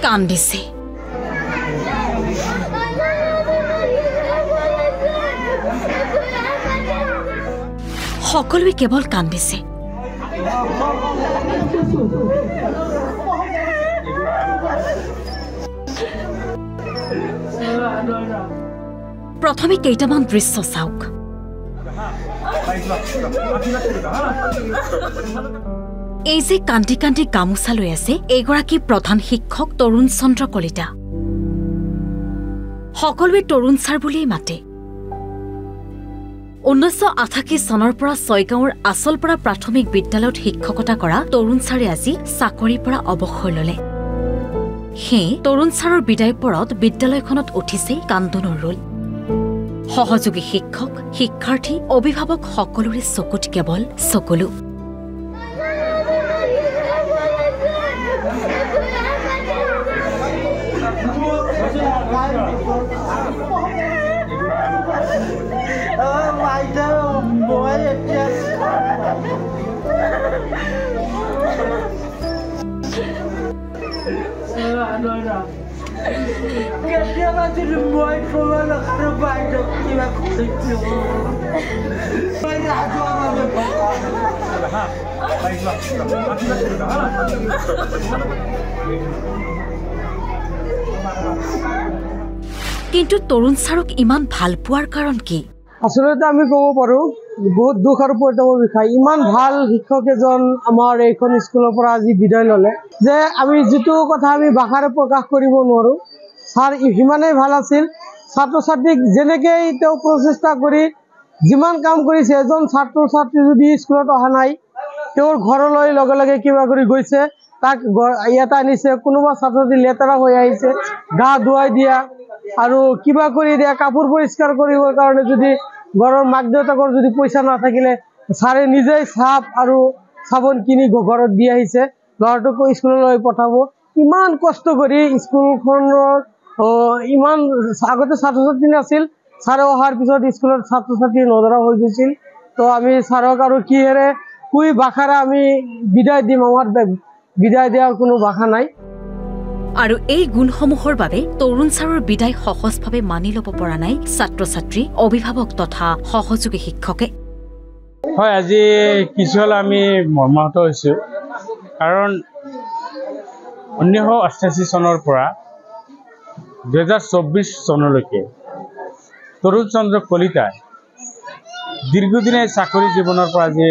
কান্দিছে সকলোৱে কেৱল কান্দিছে প্ৰথমে কেইটামান দৃশ্য চাওক এই যে কান্দি কান্দি গামোচা লৈ আছে এইগৰাকী প্ৰধান শিক্ষক তৰুণ চন্দ্ৰ কলিতা সকলোৱে তৰুণ ছাৰ বুলিয়েই মাতে 1988 চনৰ পৰা ছয়গাঁৱৰ আচলপৰা প্ৰাথমিক বিদ্যালয়ত শিক্ষকতা কৰা তৰুণ ছাৰে আজি চাকৰিৰ পৰা অৱসৰ ললে হে তৰুণ ছাৰৰ বিদায় পৰত বিদ্যালয়খনত উঠিছে কান্দোনৰ ৰোল সহযোগী শিক্ষক শিক্ষাৰ্থী অভিভাৱক সকলোৰে চকুত কেৱল চকুলো কিন্তু তৰুণ ছাৰক ইমান ভাল পোৱাৰ কাৰণ কি আসলে আমি কব পাৰো বহুত দুখ আৰু পৰিতাপৰ বিষয় ইমান ভাল শিক্ষক এজন আমাৰ এইখন স্কুলৰ পৰা আজি বিদায় ললে যে আমি যেটো কথা আমি ভাষাৰে প্ৰকাশ কৰিব নোৱাৰো স্যাৰ ইমানেই ভাল আছিল ছাত্ৰ ছাত্ৰীক যেনেকৈ তেওঁ প্ৰচেষ্টা কৰি যিমান কাম কৰিছে এজন ছাত্ৰ ছাত্ৰী যদি স্কুলত অহা নাই তেওঁৰ ঘৰলৈ লগে লগে কিবা কৰি গৈছে তাক ইয়াত আনিছে কোনোবা ছাত্ৰ ছাত্ৰী লেতেৰা হৈ আহিছে গা ধুৱাই দিয়া আৰু কিবা কৰি দিয়া কাপোৰ পৰিষ্কাৰ কৰিবৰ কাৰণে যদি ঘৰৰ মাক দেউতাকৰ যদি পইচা নাথাকিলে ছাৰে নিজেই চাপ আৰু চাবোন কিনি ঘৰত দি আহিছে ল'ৰাটোক স্কুললৈ পঠাব ইমান কষ্ট কৰি স্কুলখনৰ ইমান আগতে ছাত্ৰ ছাত্ৰী নাছিল ছাৰে অহাৰ পিছত স্কুলত ছাত্ৰ ছাত্ৰী নজৰা হৈ গৈছিল তো আমি ছাৰক আৰু কিহেৰে কুই ভাষাৰে আমি বিদায় দিম আমাৰ বিদায় দিয়াৰ কোনো ভাষা নাই আৰু এই গুণসমূহৰ বাবে তৰুণ ছাৰৰ বিদায় সহজভাৱে মানি ল'ব পৰা নাই ছাত্ৰ ছাত্ৰী অভিভাৱক তথা সহযোগী শিক্ষকে হয় আজি কিছুহল আমি মৰ্মাহত হৈছো কাৰণ 1988 চনৰ পৰা 2024 চনলৈকে তৰুণ চন্দ্ৰ কলিতা দীৰ্ঘদিনীয়া চাকৰি জীৱনৰ পৰা আজি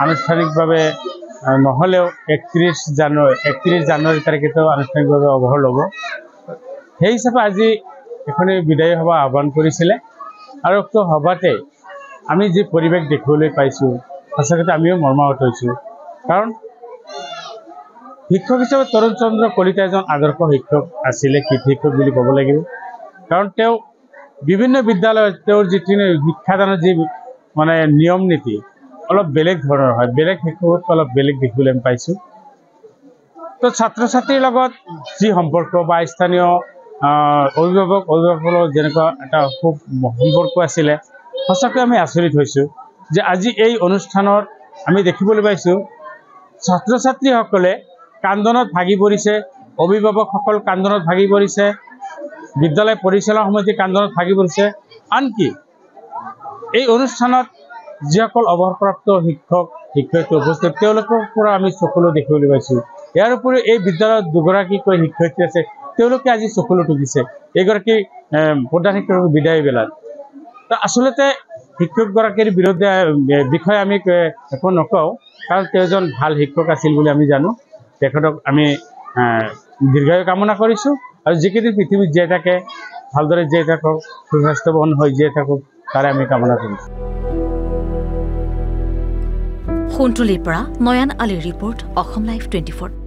আনুষ্ঠানিকভাৱে নহলেও 31 জানুৱাৰী তাৰিখেতো আনুষ্ঠানিকভাৱে অৱসৰ ল'ব সেই হিচাপে আজি এখনি বিদায় সভা আহ্বান কৰিছিলে আৰু উক্ত সভাতে আমি যে পৰিৱেশ দেখিবলৈ পাইছো সঁচাকৈ আমিও মৰ্মাহত হৈছো কাৰণ শিক্ষক হিচাপে তৰুণ চন্দ্ৰ কলিতা এজন আদৰ্শ শিক্ষক আছিলে শিক্ষক বুলি ক'ব লাগিব কাৰণ তেওঁ বিভিন্ন বিদ্যালয়ত তেওঁৰ যিটো শিক্ষাদানৰ যি মানে নিয়ম নীতি অলপ বেলেগ ধৰণৰ হয় বেলেগ শিক্ষক অলপ বেলেগ দেখিবলৈ আমি পাইছো তো ছাত্ৰ ছাত্ৰীৰ লগত যি সম্পৰ্ক বা স্থানীয় অভিভাৱকৰ যেনেকুৱা এটা খুব সম্পৰ্ক আছিলে সঁচাকৈ আমি আচৰিত হৈছো যে আজি এই অনুষ্ঠানত আমি দেখিবলৈ পাইছো ছাত্ৰ ছাত্ৰীসকলে কান্দনত ভাগি পৰিছে অভিভাৱকসকল কান্দনত ভাগি পৰিছে বিদ্যালয় পৰিচালনা সমিতি কান্দনত ভাগি পৰিছে আনকি এই অনুষ্ঠানত যিসকল অৱসৰপ্ৰাপ্ত শিক্ষক শিক্ষয়িত্ৰী উপস্থিত তেওঁলোকৰ পৰা আমি চকুলো দেখিবলৈ পাইছো ইয়াৰ উপৰিও এই বিদ্যালয়ত দুগৰাকীকৈ শিক্ষয়িত্ৰী আছে তেওঁলোকে আজি চকুলো টুকিছে এইগৰাকী প্ৰধান শিক্ষকৰ বিদায় বেলাত তো আচলতে শিক্ষকগৰাকীৰ বিৰুদ্ধে বিষয়ে আমি একো নকওঁ কাৰণ তেওঁ এজন ভাল শিক্ষক আছিল বুলি আমি জানো তেখেতক আমি দীৰ্ঘায়ু কামনা কৰিছোঁ আৰু যিকেইদিন পৃথিৱীত জীয়াই থাকে ভালদৰে জীয়াই থাকক সুস্বাস্থ্যৱান হৈ জীয়াই থাকক তাৰে আমি কামনা কৰিছোঁ সোণতলীৰ পৰা নয়ন আলীৰ ৰিপৰ্ট অসম লাইভ 24